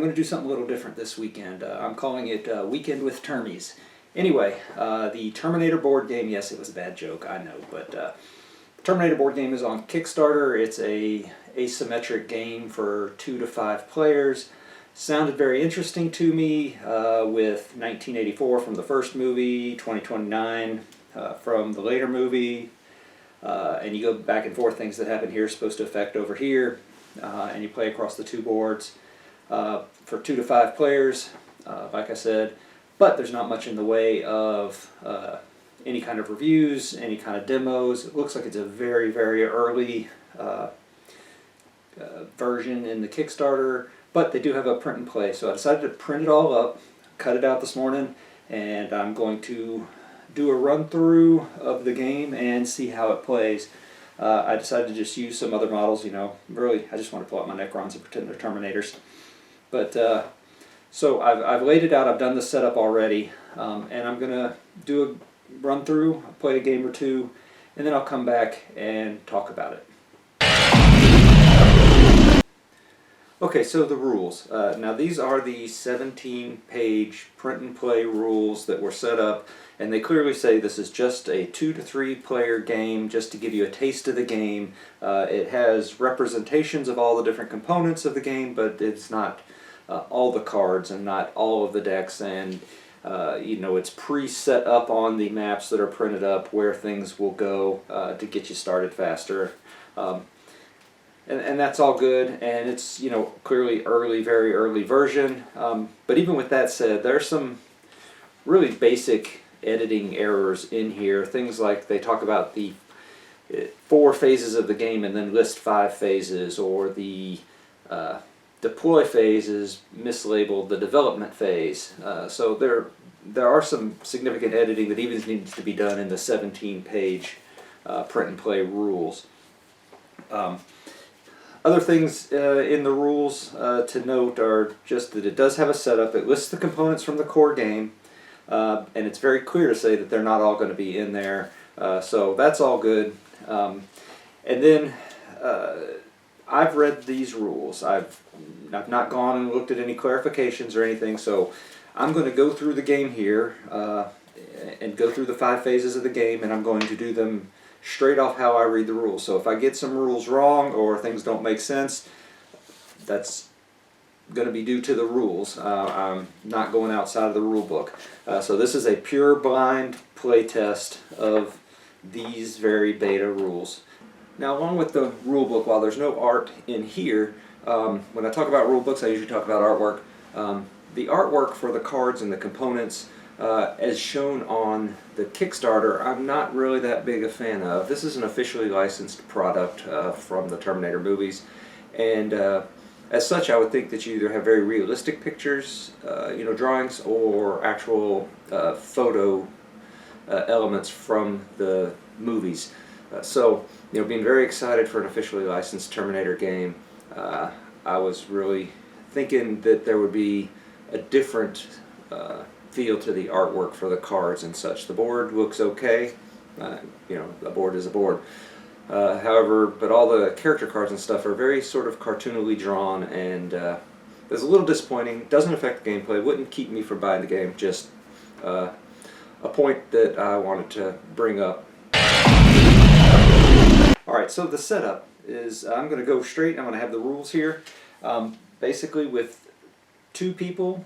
I'm going to do something a little different this weekend. I'm calling it Weekend with Termies. Anyway, the Terminator board game, yes, it was a bad joke, I know, but Terminator board game is on Kickstarter. It's a asymmetric game for 2 to 5 players. Sounded very interesting to me, with 1984 from the first movie, 2029 from the later movie, and you go back and forth. Things that happen here are supposed to affect over here, and you play across the 2 boards for 2 to 5 players, like I said, but there's not much in the way of any kind of reviews, any kind of demos. It looks like it's a very, very early version in the Kickstarter, but they do have a print and play, so I decided to print it all up, cut it out this morning, and I'm going to do a run through of the game and see how it plays. I decided to just use some other models, you know, really I just want to pull out my Necrons and pretend they're Terminators. But so I've laid it out, I've done the setup already, and I'm going to do a run through, play a game or two, and then I'll come back and talk about it. Okay, so the rules. Now these are the 17-page print and play rules that were set up, and they clearly say this is just a 2 to 3 player game, just to give you a taste of the game. It has representations of all the different components of the game, but it's not all the cards and not all of the decks, and you know, it's pre-set up on the maps that are printed up where things will go to get you started faster. And that's all good, and it's, you know, clearly early, very early version. But even with that said, there's some really basic editing errors in here. Things like they talk about the 4 phases of the game and then list 5 phases, or the deploy phase is mislabeled the development phase. So there are some significant editing that even needs to be done in the 17-page print and play rules. Other things in the rules to note are just that it does have a setup. It lists the components from the core game, and it's very clear to say that they're not all going to be in there. So that's all good. And then I've read these rules. I've not gone and looked at any clarifications or anything, so I'm going to go through the game here and go through the 5 phases of the game, and I'm going to do them straight off how I read the rules. So if I get some rules wrong or things don't make sense, that's going to be due to the rules. I'm not going outside of the rule book. So this is a pure blind play test of these very beta rules. Now, along with the rule book, while there's no art in here, when I talk about rule books, I usually talk about artwork. The artwork for the cards and the components, as shown on the Kickstarter, I'm not really that big a fan of. This is an officially licensed product from the Terminator movies, and as such I would think that you either have very realistic pictures, you know, drawings, or actual photo elements from the movies. So, you know, being very excited for an officially licensed Terminator game, I was really thinking that there would be a different feel to the artwork for the cards and such. The board looks okay, you know, a board is a board. However, but all the character cards and stuff are very sort of cartoonily drawn, and it's a little disappointing. Doesn't affect the gameplay, wouldn't keep me from buying the game, just a point that I wanted to bring up. Alright, so the setup is, I'm going to go straight. I'm going to have the rules here. Basically, with 2 people,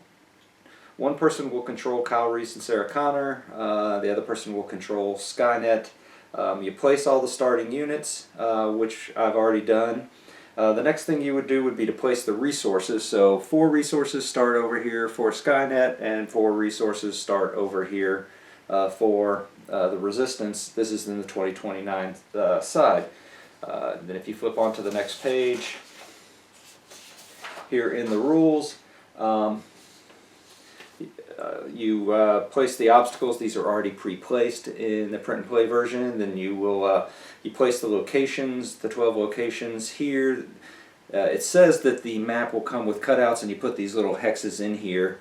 one person will control Kyle Reese and Sarah Connor, the other person will control Skynet. You place all the starting units, which I've already done. The next thing you would do would be to place the resources. So 4 resources start over here for Skynet, and 4 resources start over here for the Resistance. This is in the 2029 side. Then if you flip on to the next page, here in the rules, you place the obstacles. These are already pre-placed in the print and play version. Then you will you place the locations, the 12 locations here. It says that the map will come with cutouts, and you put these little hexes in here,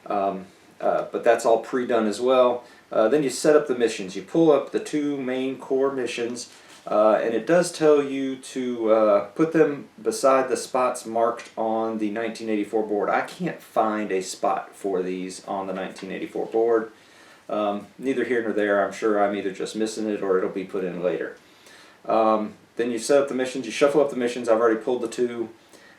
but that's all pre-done as well. Then you set up the missions. You pull up the 2 main core missions. And it does tell you to put them beside the spots marked on the 1984 board. I can't find a spot for these on the 1984 board. Neither here nor there. I'm sure I'm either just missing it or it'll be put in later. Then you set up the missions, you shuffle up the missions. I've already pulled the two.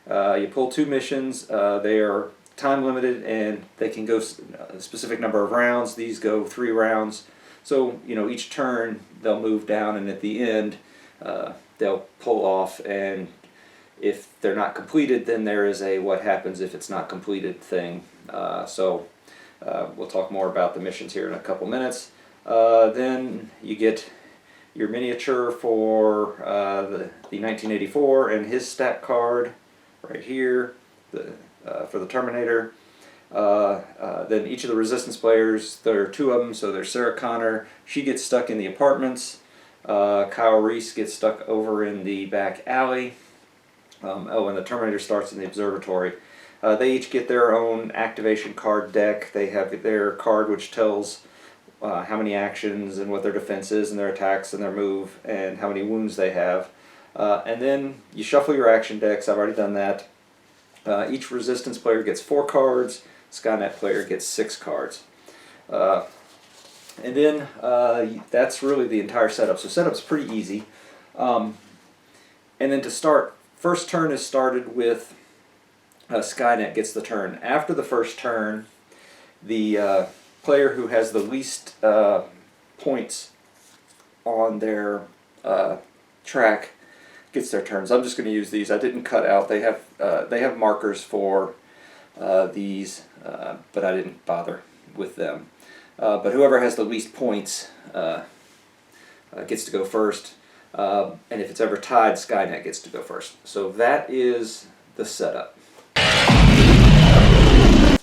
You pull two missions. They are time limited and they can go a specific number of rounds. These go 3 rounds. So, each turn they'll move down, and at the end they'll pull off, and if they're not completed, then there is a what happens if it's not completed thing. We'll talk more about the missions here in a couple minutes. Then you get your miniature for the 1984 and his stat card right here for the Terminator. Then each of the Resistance players, there are 2 of them, so there's Sarah Connor. She gets stuck in the apartments. Kyle Reese gets stuck over in the back alley. And the Terminator starts in the observatory. They each get their own activation card deck. They have their card which tells how many actions and what their defense is and their attacks and their move and how many wounds they have. And then you shuffle your action decks. I've already done that. Each Resistance player gets 4 cards. Skynet player gets 6 cards. And then that's really the entire setup. So setup's pretty easy. And then to start, first turn is started with Skynet gets the turn. After the first turn, the player who has the least points on their track gets their turns. I'm just going to use these. I didn't cut out. They have markers for these, but I didn't bother with them. But whoever has the least points gets to go first, and if it's ever tied, Skynet gets to go first. So that is the setup.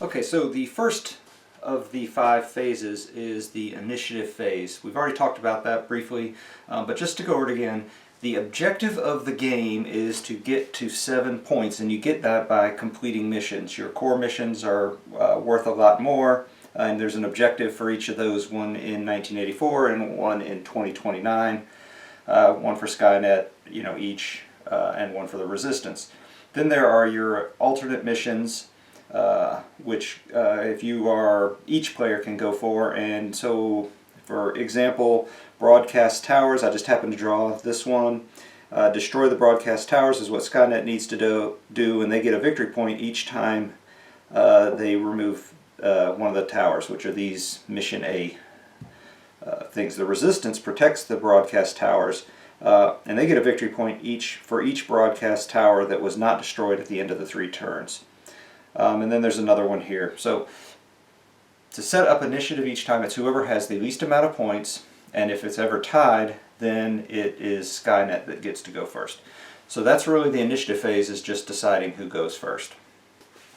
Okay, so the first of the 5 phases is the initiative phase. We've already talked about that briefly, but just to go over it again, the objective of the game is to get to 7 points, and you get that by completing missions. Your core missions are worth a lot more, and there's an objective for each of those, one in 1984 and one in 2029, one for Skynet, each, and one for the Resistance. Then there are your alternate missions, which each player can go for, and so, for example, broadcast towers, I just happened to draw this one. Destroy the broadcast towers is what Skynet needs to do, and they get a victory point each time they remove one of the towers, which are these Mission A things. The Resistance protects the broadcast towers, and they get a victory point for each broadcast tower that was not destroyed at the end of the 3 turns. And then there's another one here. So to set up initiative each time, it's whoever has the least amount of points, and if it's ever tied, then it is Skynet that gets to go first. So that's really the initiative phase, is just deciding who goes first.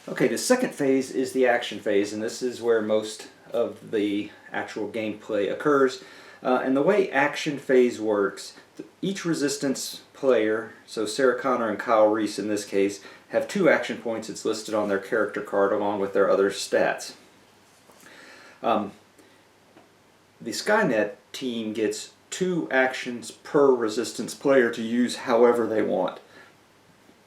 Okay, the second phase is the action phase, and this is where most of the actual gameplay occurs. And the way action phase works, each Resistance player, so Sarah Connor and Kyle Reese in this case, have 2 action points. It's listed on their character card along with their other stats. The Skynet team gets 2 actions per Resistance player to use however they want.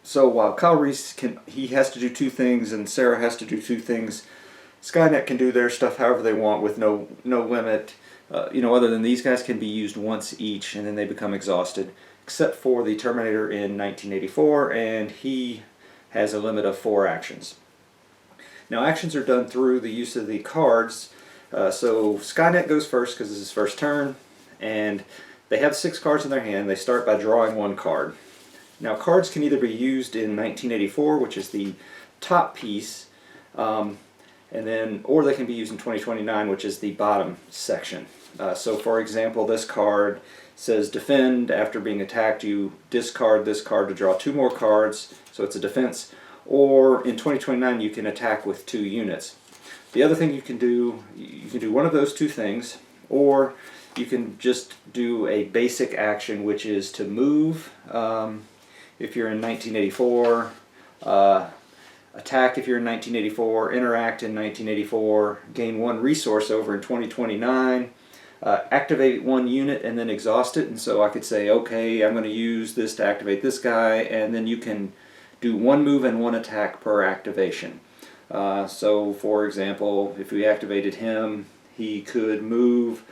So while Kyle Reese he has to do 2 things and Sarah has to do 2 things, Skynet can do their stuff however they want with no limit. Other than these guys can be used once each and then they become exhausted, except for the Terminator in 1984, and he has a limit of 4 actions. Now actions are done through the use of the cards. So Skynet goes first because it's his first turn, and they have 6 cards in their hand. They start by drawing 1 card. Now cards can either be used in 1984, which is the top piece, or they can be used in 2029, which is the bottom section. So for example, this card says defend. After being attacked, you discard this card to draw 2 more cards, so it's a defense. Or in 2029, you can attack with 2 units. The other thing you can do one of those 2 things, or you can just do a basic action, which is to move if you're in 1984, attack if you're in 1984, interact in 1984, gain 1 resource over in 2029, activate one unit and then exhaust it. And so I could say, okay, I'm going to use this to activate this guy, and then you can do one move and one attack per activation. So for example, if we activated him, he could move.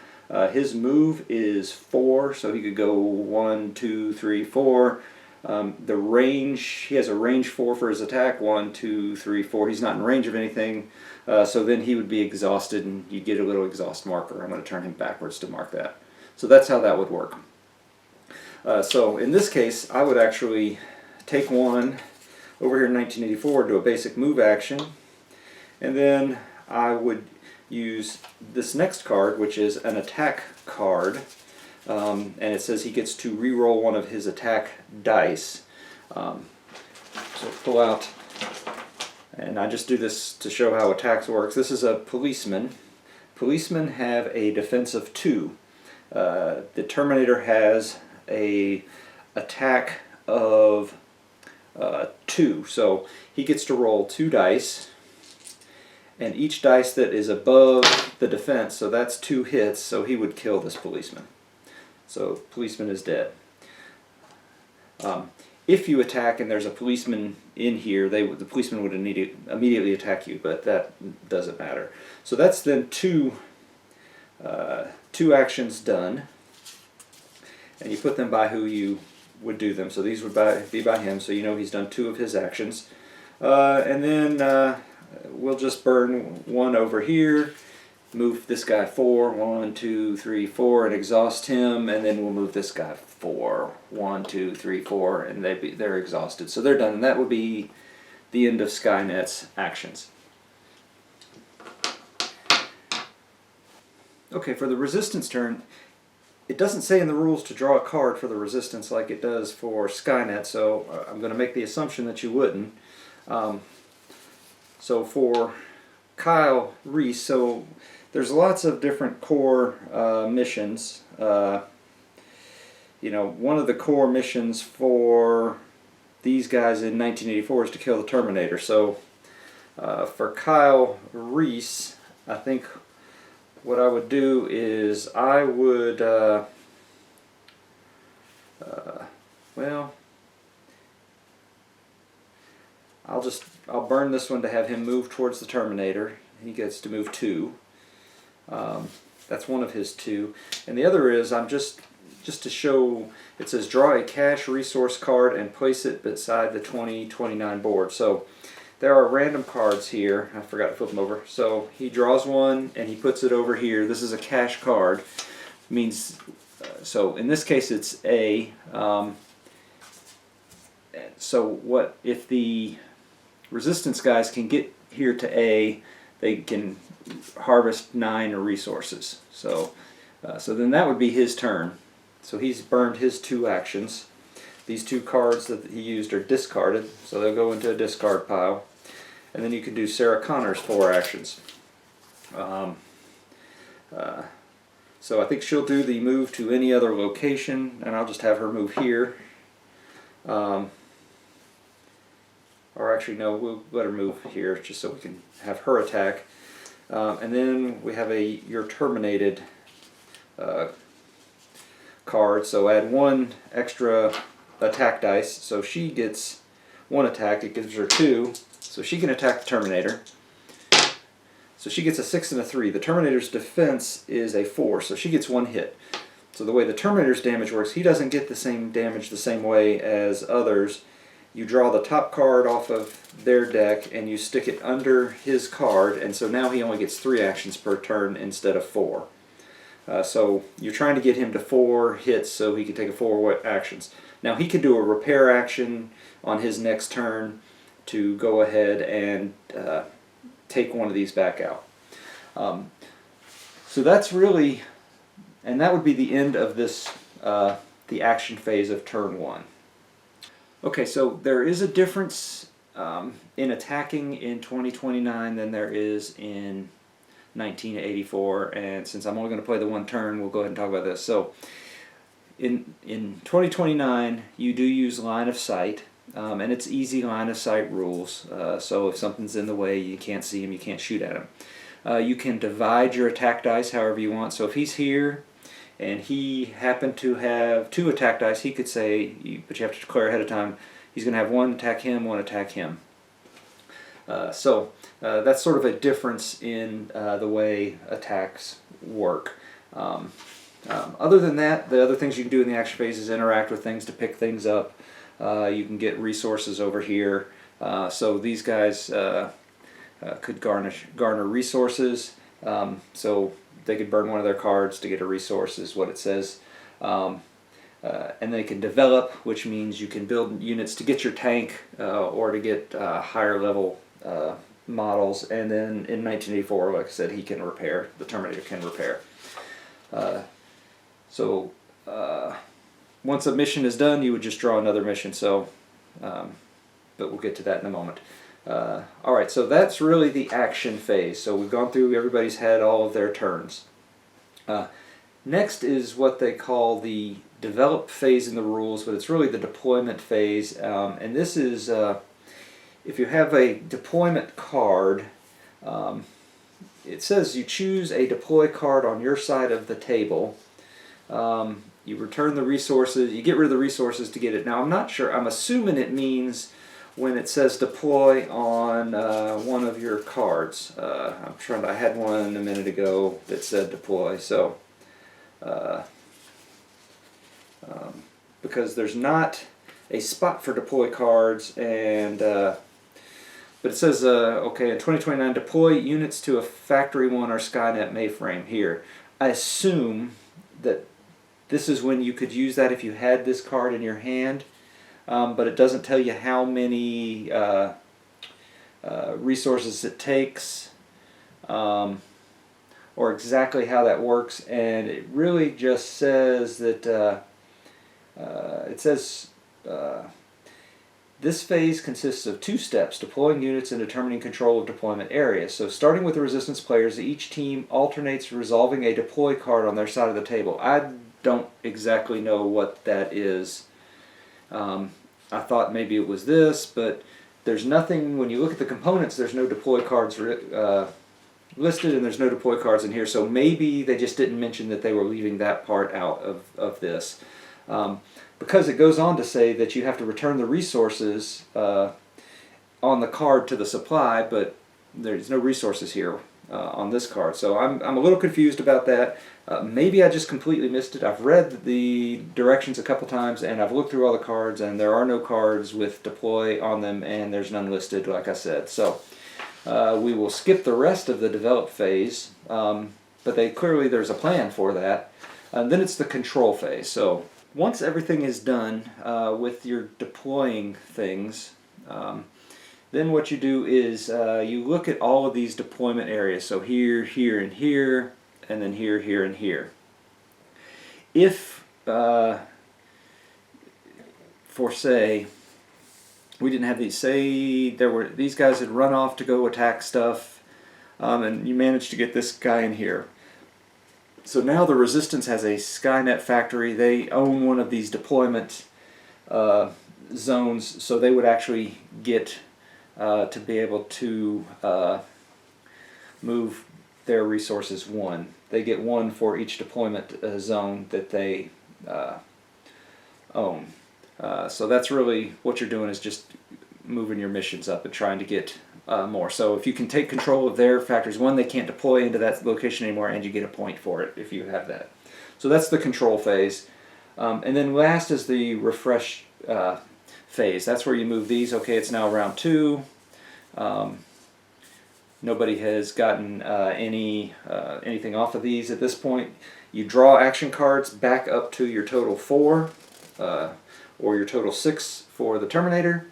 His move is 4, so he could go 1, 2, 3, 4. The range, he has a range 4 for his attack, 1, 2, 3, 4. He's not in range of anything, so then he would be exhausted, and you get a little exhaust marker. I'm going to turn him backwards to mark that. So that's how that would work. So in this case, I would actually take one over here in 1984, do a basic move action, and then I would use this next card, which is an attack card, and it says he gets to re-roll one of his attack dice. So pull out, and I just do this to show how attacks works. This is a policeman. Policemen have a defense of 2. The Terminator has a attack of 2, so he gets to roll 2 dice, and each dice that is above the defense, so that's 2 hits, so he would kill this policeman. So policeman is dead. If you attack and there's a policeman in here, the policeman would immediately attack you, but that doesn't matter. So that's then two actions done, and you put them by who you would do them. So these would be by him, so you know he's done 2 of his actions. And then we'll just burn one over here, move this guy 4, 1, 2, 3, 4, and exhaust him, and then we'll move this guy 4, 1, 2, 3, 4, and they're exhausted. So they're done, and that would be the end of Skynet's actions. Okay, for the resistance turn, it doesn't say in the rules to draw a card for the resistance like it does for Skynet, so I'm going to make the assumption that you wouldn't. So for Kyle Reese, so there's lots of different core missions. You know, one of the core missions for these guys in 1984 is to kill the Terminator. So for Kyle Reese, I think what I would do is I would, well, I'll burn this one to have him move towards the Terminator. He gets to move 2. That's one of his 2. And the other is, I'm just to show, it says draw a cache resource card and place it beside the 2029 board. So there are random cards here. I forgot to flip them over. So he draws one and he puts it over here. This is a cache card. Means, so in this case it's A. So what if the resistance guys can get here to A, they can harvest 9 resources. So then that would be his turn. So he's burned his 2 actions. These 2 cards that he used are discarded, so they'll go into a discard pile. And then you can do Sarah Connor's 4 actions. So I think she'll do the move to any other location, and I'll just have her move here. Or actually, no, we'll let her move here just so we can have her attack. And then we have your terminated card, so add 1 extra attack dice, so she gets 1 attack, it gives her 2, so she can attack the Terminator. So she gets a 6 and a 3. The Terminator's defense is a 4, so she gets 1 hit. So the way the Terminator's damage works, he doesn't get the same damage the same way as others. You draw the top card off of their deck and you stick it under his card, and so now he only gets 3 actions per turn instead of 4. So you're trying to get him to 4 hits so he can take 4 actions. Now he can do a repair action on his next turn to go ahead and take one of these back out. So that's really, and that would be the end of this, the action phase of turn 1. Okay, so there is a difference in attacking in 2029 than there is in 1984, and since I'm only going to play the 1 turn, we'll go ahead and talk about this. So in 2029 you do use line of sight, and it's easy line of sight rules, so if something's in the way, you can't see him, you can't shoot at him. You can divide your attack dice however you want. So if he's here and he happened to have 2 attack dice, he could say, but you have to declare ahead of time, he's going to have 1 attack him, 1 attack him. So that's sort of a difference in the way attacks work. Other than that, the other things you can do in the action phase is interact with things to pick things up. You can get resources over here. So these guys could garner resources. So they could burn one of their cards to get a resource, is what it says. And they can develop, which means you can build units to get your tank or to get higher level models. And then in 1984, like I said, he can repair. The Terminator can repair. So once a mission is done, you would just draw another mission. So, but we'll get to that in a moment. Alright, so that's really the action phase. So we've gone through, everybody's had all of their turns. Next is what they call the develop phase in the rules, but it's really the deployment phase. And this is, if you have a deployment card, it says you choose a deploy card on your side of the table. You return the resources, you get rid of the resources to get it. Now I'm not sure, I'm assuming it means when it says deploy on one of your cards. I had one a minute ago that said deploy, so because there's not a spot for deploy cards, and but it says okay, in 2029 deploy units to a Factory 1 or Skynet mainframe here. I assume that this is when you could use that if you had this card in your hand. But it doesn't tell you how many resources it takes or exactly how that works, and it really just says that this phase consists of 2 steps: deploying units and determining control of deployment areas. So starting with the Resistance players, each team alternates resolving a deploy card on their side of the table. I don't exactly know what that is. I thought maybe it was this, but there's nothing, when you look at the components, there's no deploy cards listed, and there's no deploy cards in here, so maybe they just didn't mention that they were leaving that part out of this. Because it goes on to say that you have to return the resources on the card to the supply, but there's no resources here on this card. So I'm a little confused about that. Maybe I just completely missed it. I've read the directions a couple times, and I've looked through all the cards, and there are no cards with deploy on them, and there's none listed, like I said. So we will skip the rest of the develop phase, but there's a plan for that. And then it's the control phase. So once everything is done with your deploying things, then what you do is you look at all of these deployment areas. So here, here, and here, and then here, here, and here. If, for say, we didn't have these, say these guys had run off to go attack stuff, and you managed to get this guy in here. So now the Resistance has a Skynet factory. They own one of these deployment zones, so they would actually get to be able to move their resources 1. They get 1 for each deployment zone that they own. So that's really what you're doing, is just moving your missions up and trying to get more. So if you can take control of their factories 1, they can't deploy into that location anymore, and you get a point for it if you have that. So that's the control phase. And then last is the refresh phase. That's where you move these. Okay, it's now round 2. Nobody has gotten anything off of these at this point. You draw action cards back up to your total 4 or your total 6 for the Terminator.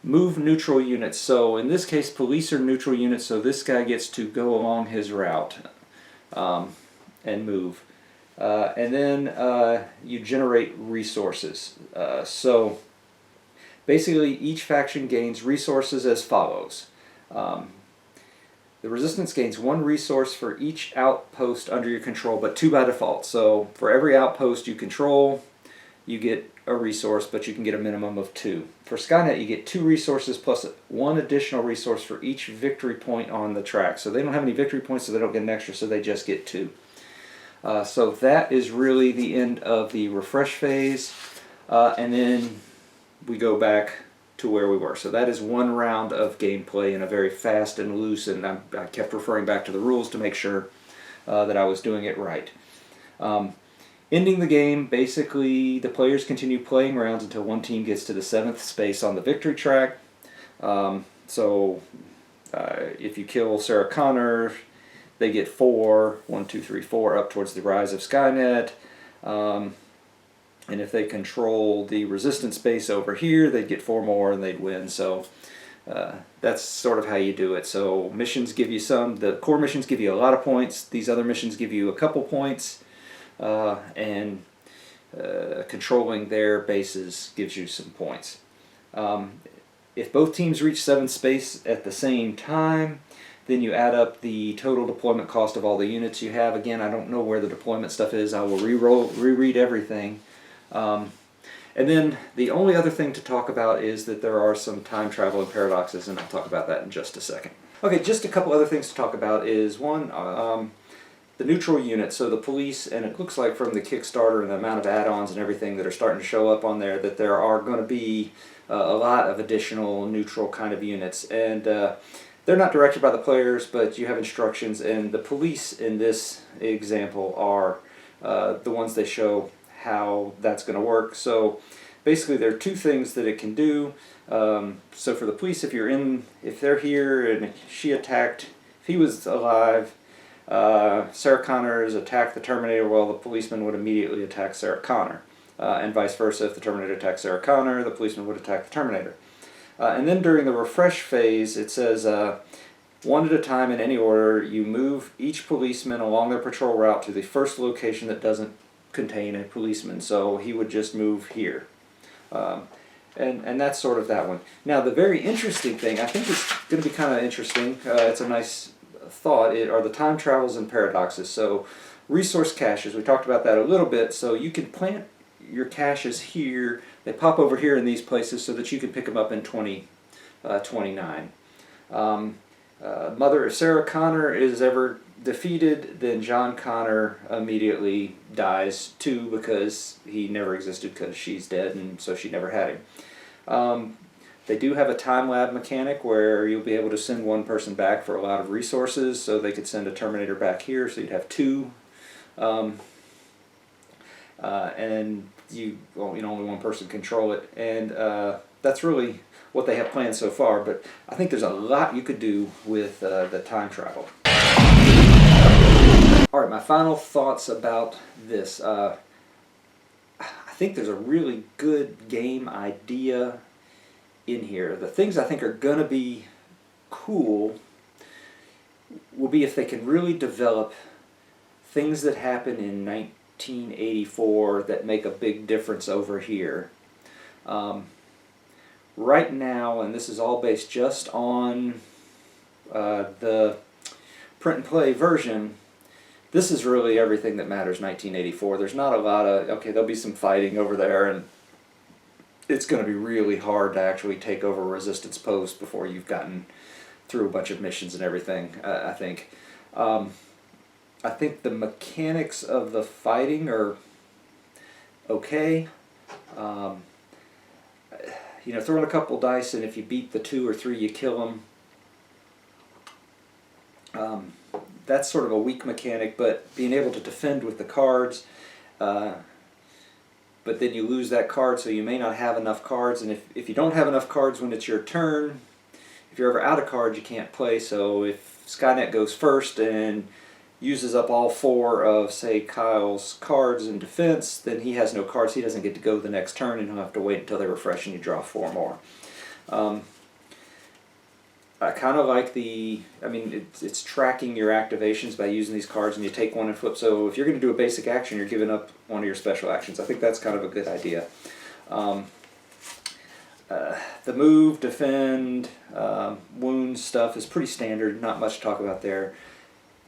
Move neutral units. So in this case, police are neutral units, so this guy gets to go along his route and move. And then you generate resources. So basically each faction gains resources as follows. The Resistance gains 1 resource for each outpost under your control, but 2 by default. So for every outpost you control, you get a resource, but you can get a minimum of 2. For Skynet, you get 2 resources plus 1 additional resource for each victory point on the track. So they don't have any victory points, so they don't get an extra, so they just get 2. So that is really the end of the refresh phase, and then we go back to where we were. So that is 1 round of gameplay in a very fast and loose, and I kept referring back to the rules to make sure that I was doing it right. Ending the game, basically the players continue playing rounds until one team gets to the 7th space on the victory track. If you kill Sarah Connor, they get 4, 1, 2, 3, 4, up towards the Rise of Skynet. And if they control the resistance space over here, they'd get 4 more and they'd win. So that's sort of how you do it. So missions give you some. The core missions give you a lot of points. These other missions give you a couple points. And controlling their bases gives you some points. If both teams reach 7th space at the same time, then you add up the total deployment cost of all the units you have. Again, I don't know where the deployment stuff is. I will reread everything. And then the only other thing to talk about is that there are some time travel and paradoxes, and I'll talk about that in just a second. Okay, just a couple other things to talk about is one, the neutral unit, so the police, and it looks like from the Kickstarter and the amount of add-ons and everything that are starting to show up on there that there are going to be a lot of additional neutral kind of units. And they're not directed by the players, but you have instructions, and the police in this example are the ones they show how that's going to work. So basically there are 2 things that it can do. So for the police, if they're here and if he was alive, Sarah Connor attacked the Terminator, well, the policeman would immediately attack Sarah Connor. And vice versa, if the Terminator attacked Sarah Connor, the policeman would attack the Terminator. And then during the refresh phase, it says, 1 at a time in any order, you move each policeman along their patrol route to the first location that doesn't contain a policeman. So he would just move here. And that's sort of that one. Now the very interesting thing, I think it's going to be kind of interesting, it's a nice thought, are the time travels and paradoxes. So resource caches, we talked about that a little bit, so you can plant your caches here, they pop over here in these places so that you can pick them up in 2029. If Sarah Connor is ever defeated, then John Connor immediately dies too, because he never existed because she's dead, and so she never had him. They do have a time lab mechanic where you'll be able to send one person back for a lot of resources, so they could send a Terminator back here, so you'd have 2. And only one person control it, and that's really what they have planned so far, but I think there's a lot you could do with the time travel. Alright, my final thoughts about this. I think there's a really good game idea in here. The things I think are going to be cool will be if they can really develop things that happen in 1984 that make a big difference over here. Right now, and this is all based just on the print and play version, this is really everything that matters 1984. There's not a lot of, okay, there'll be some fighting over there, and it's going to be really hard to actually take over Resistance Post before you've gotten through a bunch of missions and everything, I think. I think the mechanics of the fighting are okay. Throwing a couple dice, and if you beat the 2 or 3, you kill them. That's sort of a weak mechanic, but being able to defend with the cards, but then you lose that card, so you may not have enough cards, and if you don't have enough cards when it's your turn, if you're ever out of cards, you can't play. So if Skynet goes first and uses up all 4 of, say, Kyle's cards in defense, then he has no cards, he doesn't get to go the next turn, and he'll have to wait until they refresh and you draw 4 more. I kind of like it's tracking your activations by using these cards, and you take one and flip. So if you're going to do a basic action, you're giving up one of your special actions. I think that's kind of a good idea. The move, defend, wound stuff is pretty standard, not much to talk about there.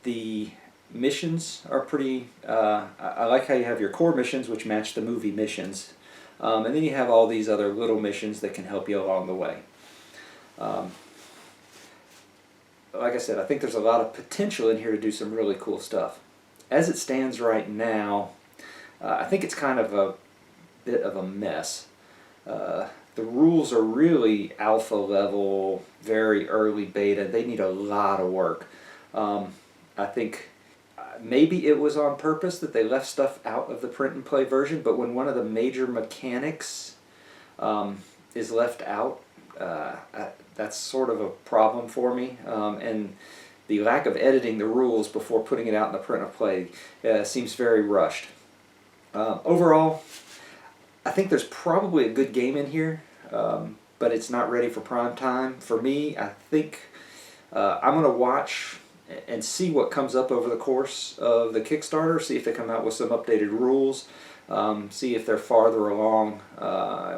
The missions are pretty, I like how you have your core missions, which match the movie missions. And then you have all these other little missions that can help you along the way. Like I said, I think there's a lot of potential in here to do some really cool stuff. As it stands right now, I think it's kind of a bit of a mess. The rules are really alpha level, very early beta. They need a lot of work. I think maybe it was on purpose that they left stuff out of the print and play version, but when one of the major mechanics is left out, that's sort of a problem for me. And the lack of editing the rules before putting it out in the print and play seems very rushed. Overall, I think there's probably a good game in here, but it's not ready for prime time. For me, I think I'm going to watch and see what comes up over the course of the Kickstarter, see if they come out with some updated rules, see if they're farther along,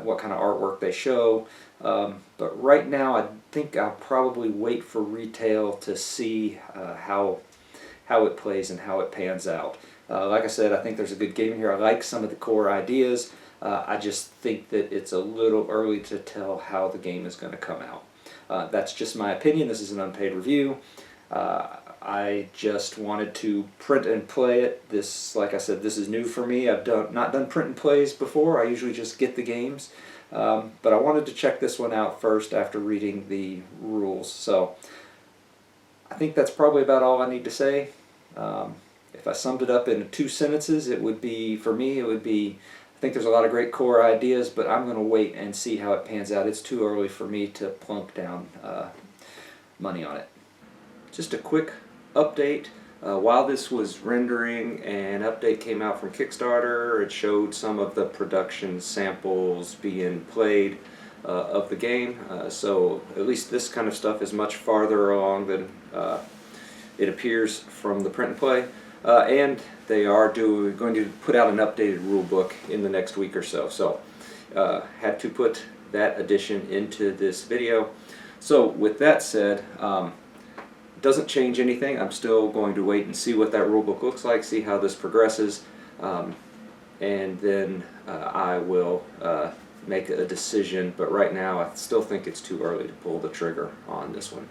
what kind of artwork they show. But right now I think I'll probably wait for retail to see how it plays and how it pans out. Like I said, I think there's a good game here. I like some of the core ideas. I just think that it's a little early to tell how the game is going to come out. That's just my opinion. This is an unpaid review. I just wanted to print and play it. This, like I said, this is new for me. I've not done print and plays before. I usually just get the games. But I wanted to check this one out first after reading the rules. So I think that's probably about all I need to say. If I summed it up in 2 sentences, it would be, for me, it would be, I think there's a lot of great core ideas, but I'm going to wait and see how it pans out. It's too early for me to plunk down money on it. Just a quick update. While this was rendering, an update came out from Kickstarter. It showed some of the production samples being played of the game. So at least this kind of stuff is much farther along than it appears from the print and play. And they are going to put out an updated rulebook in the next week or so. So had to put that addition into this video. So with that said, doesn't change anything. I'm still going to wait and see what that rulebook looks like, see how this progresses, and then I will make a decision. But right now I still think it's too early to pull the trigger on this one.